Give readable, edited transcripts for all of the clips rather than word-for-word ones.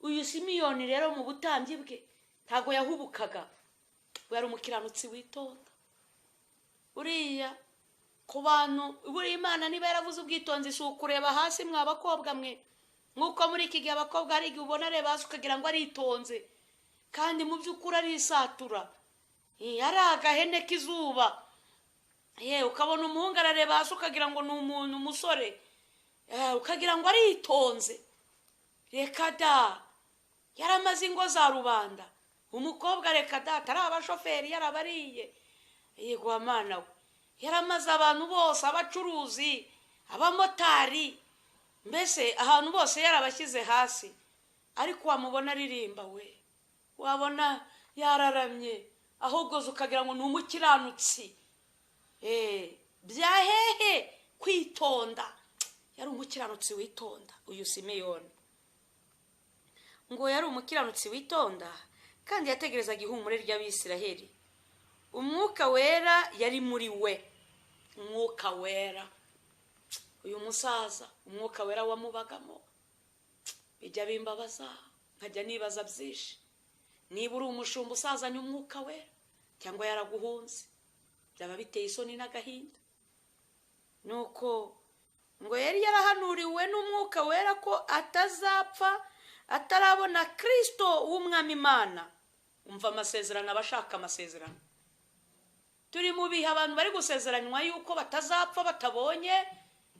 uyu Simiyoni rero mu butambyi bwe ntago yahubukaga, yari umukiranutsi witonda. Uriya ku bantu buri Imana niba yaravuze ubwitonzi si ukureba hasi mwa bakobwa mwe, nkuko muri iki gihe abakobwa hari igihe ubona areba hasi ukagira ngo aritonze, kandi mu by'ukuri arisatura, ari agahene k'izuba. Ukabona umuhungu arareba hasi ukagira ngo ni umuntu umusore, ukagira ngo aritonze. Reka da, yaramaze ingo za rubanda. Umukobwa reka da, atari abashoferi yarabariye. Yego Mana we, yaramaze abantu bose, abacuruzi, abamotari, mbese ahantu bose yarabashyize hasi. Ariko wamubona aririmba we, wabona yararamye, ahubwo ukagira ngo ni umukiranutsi. Byahehe kwitonda, yari umukiranutsi witonda uyu Simeyoni. Ngo yari umukiranutsi witonda kandi yategerezaga ihumure ry'Abisiraheli. Umwuka wera yari muri we. Umwuka wera, uyu musaza umwuka wera wamubagamo. Bijya bimbabaza, nkajya nibaza byinshi. Niba uri umushumba usazanye umwuka wera cyangwa yaraguhunze, byaba biteye isoni n'agahinda. Nuko ngo yari yarahanuriwe n'umwuka wera ko atazapfa atarabona Kristo w'umwami Imana. Umva amasezerano, abashaka amasezerano. Turi mu bihe abantu bari gusezeranywa yuko batazapfa batabonye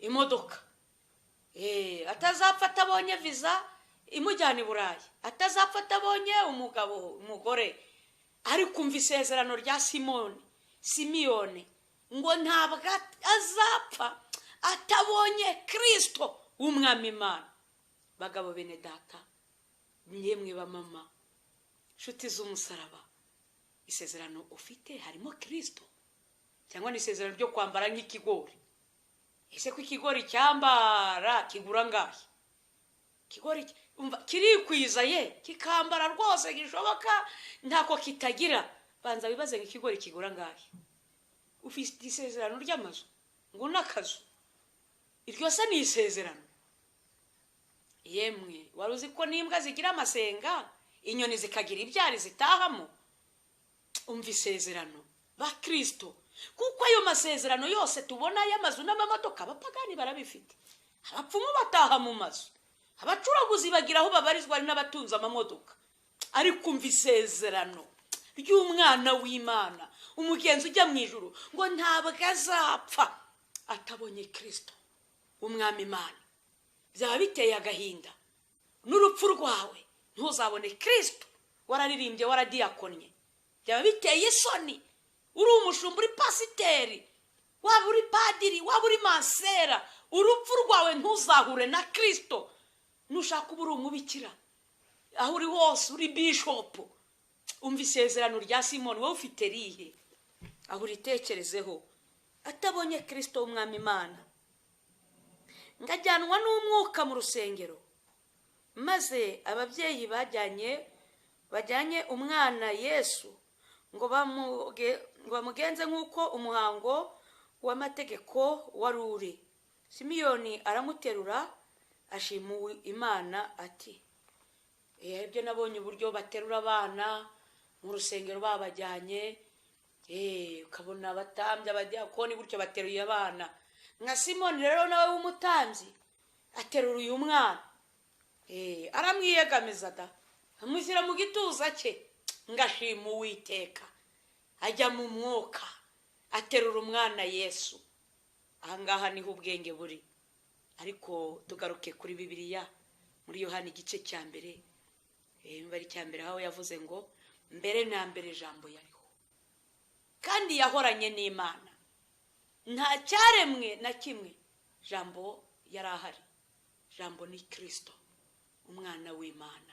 imodoka, atazapfa atabonye visa imujyana i Burayi, atazapfa atabonye umugabo umugore. Ariko umva isezerano rya Simiyoni, ngo ntabwo azapfa atabonye Kristo w'umwami Imana. Bagabo bene data, mwemwe ba mama, nshuti z'umusaraba, isezerano ufite harimo Kristo cyangwa ni isezerano ryo kwambara nk'ikigori? Ese ko ikigori cyambara kigura ngahe? Ikigori kirikwiza kikambara rwose gishoboka, ntako kitagira. Banza bibaze nk'ikigori kigura ngahe. Ufite isezerano ry'amazu ngo n'akazu, iryo se ni isezerano? Yemwe wari uzi ko n'imbwa zigira amasenga, inyoni zikagira ibyari zitahamo? Umva isezerano ba Kristo, kuko ayo masezerano yose tubona y'amazu n'amamodoka abapagani barabifite. Abapfumu bataha mu mazu, abacuraguzi bagira aho babarizwa ari n'abatunze amamodoka. Ariko umva isezerano ry'umwana w'Imana, umugenzi ujya mu ijuru, ngo ntabwo azapfa atabonye Kristo w'umwami Imana. Byaba biteye agahinda n'urupfu rwawe ntuzabone Kristo wararirimbye waradiyakonye. Byaba biteye isoni, uri umushumba, uri pasiteri, waba uri padiri, waba uri mansera, urupfu rwawe ntuzahure na Kristo. Nushaka uba uri umubikira, aho uri hose uri bishopu. Umva isezerano rya Simoni, wowe ufite rihe? Aho uritekerezeho. Atabonye Kristo w'umwami Imana, ngajyanwa n'umwuka mu rusengero, maze ababyeyi bajyanye umwana Yesu ngo bamugenze nk'uko umuhango w'amategeko wari uri. Simiyoni aramuterura ashima Imana ati, ibyo nabonye uburyo baterura abana mu rusengero babajyanye, ukabona abatambyi abadiyakoni gutyo bateruye abana. Nka Simoni rero nawe w'umutambyi aterura uyu mwana, aramwiyegamiza da, amushyira mu gituza cye, ngashima Uwiteka. Ajya mu mwuka aterura umwana Yesu. Ahangaha niho ubwenge buri. Ariko tugaruke kuri Bibiliya muri Yohana igice cya mbere, bari cya mbere aho yavuze ngo mbere na mbere jambo yariho kandi yahoranye n'Imana, nta cyaremwe na kimwe jambo yarahari. Jambo ni Kristo umwana w'Imana.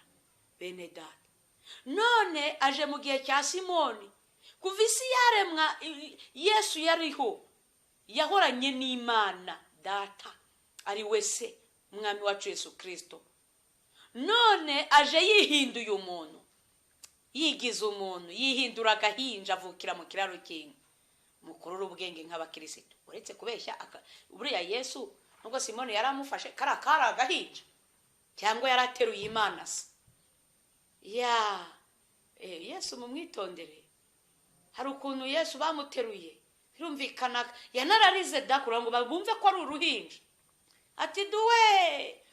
Bene data, none aje mu gihe cya Simoni, kuva isi yaremwa Yesu yariho, yahoranye n'Imana data, ari we se umwami wacu Yesu Kristo. None aje yihinduye umuntu, yigize umuntu, yihindura agahinja, avukira mu kiraro cy'inka. Mukurura ubwenge nk'abakirisitu, uretse kubeshya buriya Yesu nubwo Simoni yaramufashe kari agahinja cyangwa yarateruye Imana se? ya Yesu mumwitondere. Hari ukuntu Yesu bamuteruye birumvikana yanararize dakura ngo bumve ko ari uruhinja, ati duwe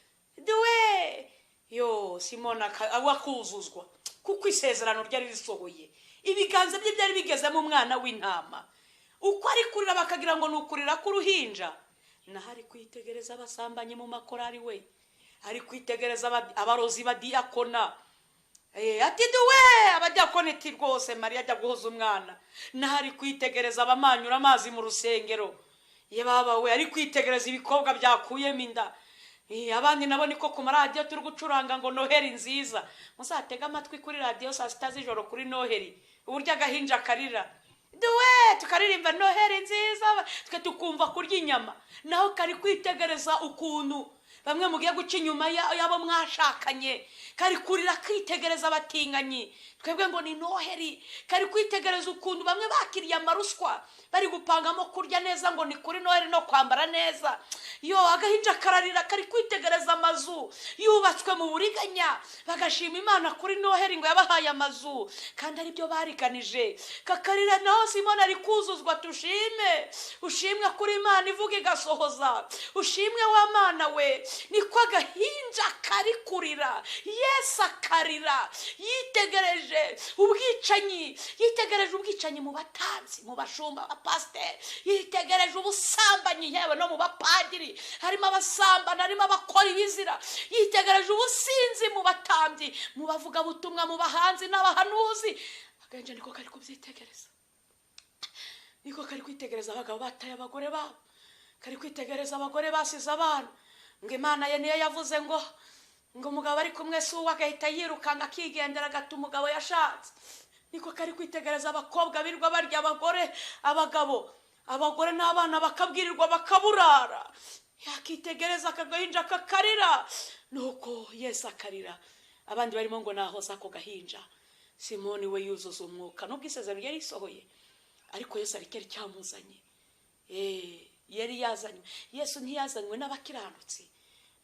yo Simona awakuzuzwa kuko isezerano ryari risohoye, ibiganza bye byari bigeze mu mwana w'intama. Uko ari kurira bakagira ngo nukurira ku ruhinja, nahari kwitegereza abasambanye mu makorari we, ari kwitegereza abarozi badiakona. Ati duwe abadiakoneti rwose Mariya ajya guhoza umwana, nahari kwitegereza abamanyura amazi mu rusengero. Ye baba we ari kwitegereza ibikobwa byakuyemo inda. Abandi nabo niko ku maradiyo turi gucuranga ngo Noheri nziza. Musatega amatwi kuri radio saa 6 z'ijoro kuri Noheri, uburyo agahinja karira. Duwe tukaririmba Noheri nziza, twe tukumva kurya inyama. Naho kari kwitegereza ukuntu bamwe mugiye guca inyuma yabo mwashakanye, kari kurira kwitegereza abatinganyi. Twebwe ngo ni Noheri, kari kwitegereza ukuntu bamwe bakiriye amaruswa bari gupangamo kurya neza ngo ni kuri Noheri no kwambara neza. Yo agahinja kararira, kari kwitegereza amazu yubatswe mu buriganya, bagashima Imana kuri Noheri ngo yabahaye amazu kandi ari byo bariganije. Kakarira naho Simona ari kuzuzwa, tushime ushimwe kuri Imana ivuga igasohoza, ushimwe wa Mana we. Niko agahinja kari kurira, Yesu akarira, yitegereje ubwicanyi, yitegereje ubwicanyi mu batanzi, mu bashumba, abapasiteri, yitegereje ubusambanyi yewe no mu bapadiri harimo abasambana, harimo abakora ibizira, yitegereje ubusinzi mu batambyi, mu bavuga butumwa, mu bahanzi n'abahanuzi. Agahinja niko kari kubyitegereza, niko kari kwitegereza abagabo bataye abagore babo, kari kwitegereza abagore basize abana. Ngo Imana ye niyo yavuze ngo umugabo ari kumwe suwa agahita yirukanga akigendera agata umugabo yashatse. Niko kari kwitegereza abakobwa birirwa barya abagore n'abana bakabwirirwa bakaburara, yakitegereza akagahinja kakarira. Nuko Yesu akarira, abandi barimo ngo nahoza ako gahinja. Simoni we yuzuza umwuka, nubwo isezerano yari isohoye, ariko Yesu ari cyari cyamuzanye. Yari yazanywe. Yesu ntiyazanywe n'abakiranutsi,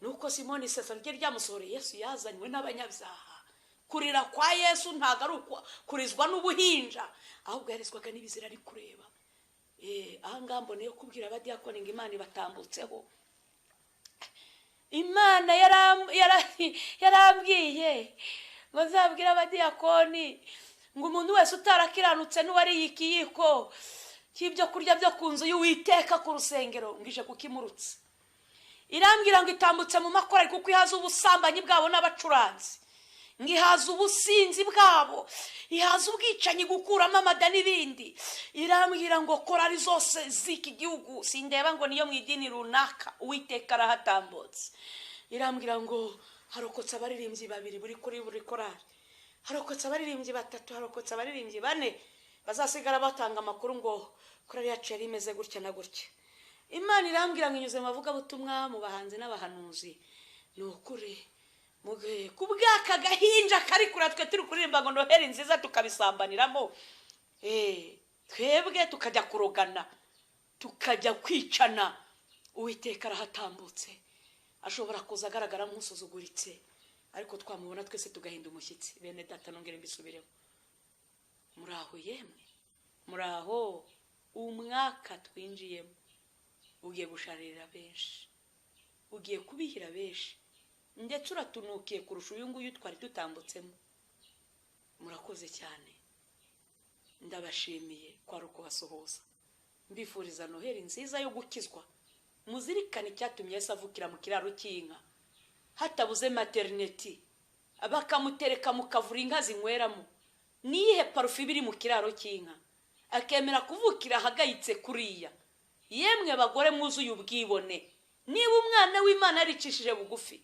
nuko Simoni isezerano rye ryamusohoreye. Yesu yazanywe n'abanyabyaha. Kurira kwa Yesu ntago ari kurizwa n'ubuhinja, ahubwo yarizwaga n'ibizira ari kureba. Ahangaha mboneye kubwira abadiakoni ngo Imana ibatambutseho. Imana yarambwiye ngo nzabwira abadiakoni ngo umuntu wese utarakiranutse n'uwari ikiyiko cy'ibyo kurya byo kunzu y'Uwiteka ku rusengero ngije kukimurutse. Irambwira ngo itambutse mu makorari kuko ihaza ubusambanyi bwabo n'abacuranzi, ngihaza ubusinzi bwabo, ihaza ubwicanyi, gukuramo amada n'ibindi. Irambwira ngo korari zose z'iki gihugu, sindeba ngo niyo mu idini runaka, Uwiteka arahatambutse. Irambwira ngo harokotse abaririmbyi 2 buri korari, harokotse abaririmbyi 3, harokotse abaririmbyi 4, bazasigara batanga amakuru ngo korari yacu yari imeze gutya na gutya. Imana irambwira ngo inyuze mavuga butumwa mu bahanzi n'abahanuzi, nukuri muge kubwaka gahinja kari kuratwe turi kuririmba ngo Noheri nziza tukabisambaniramo. Twebwe tukajya kurogana, tukajya kwicana. Uwiteka arahatambutse, ashobora kuza agaragara nk'usuzuguritse, ariko twamubona twese tugahinda umushyitsi. Bene data nongere mbisubireho, muraho yemwe, muraho. Umwaka twinjiyemo ugiye gusharira benshi, ugiye kubihira benshi, ndetse uratunukiye kurusha uyu nguyu twari tutambutsemo. Murakoze cyane, ndabashimiye kwa ruko basohoza. Mbifuriza Noheri nziza yo gukizwa. Muzirikane icyatumye Yesu avukira mu kiraro cy'inka, hatabuze maternity, abakamutereka mu kavura inka zinyweramo. Niyihe parufe biri mu kiraro cy'inka akemera kuvukira hagayitse kuriya? Yemwe bagore mwuzuye ubwibone, niba umwana w'Imana yaricishije bugufi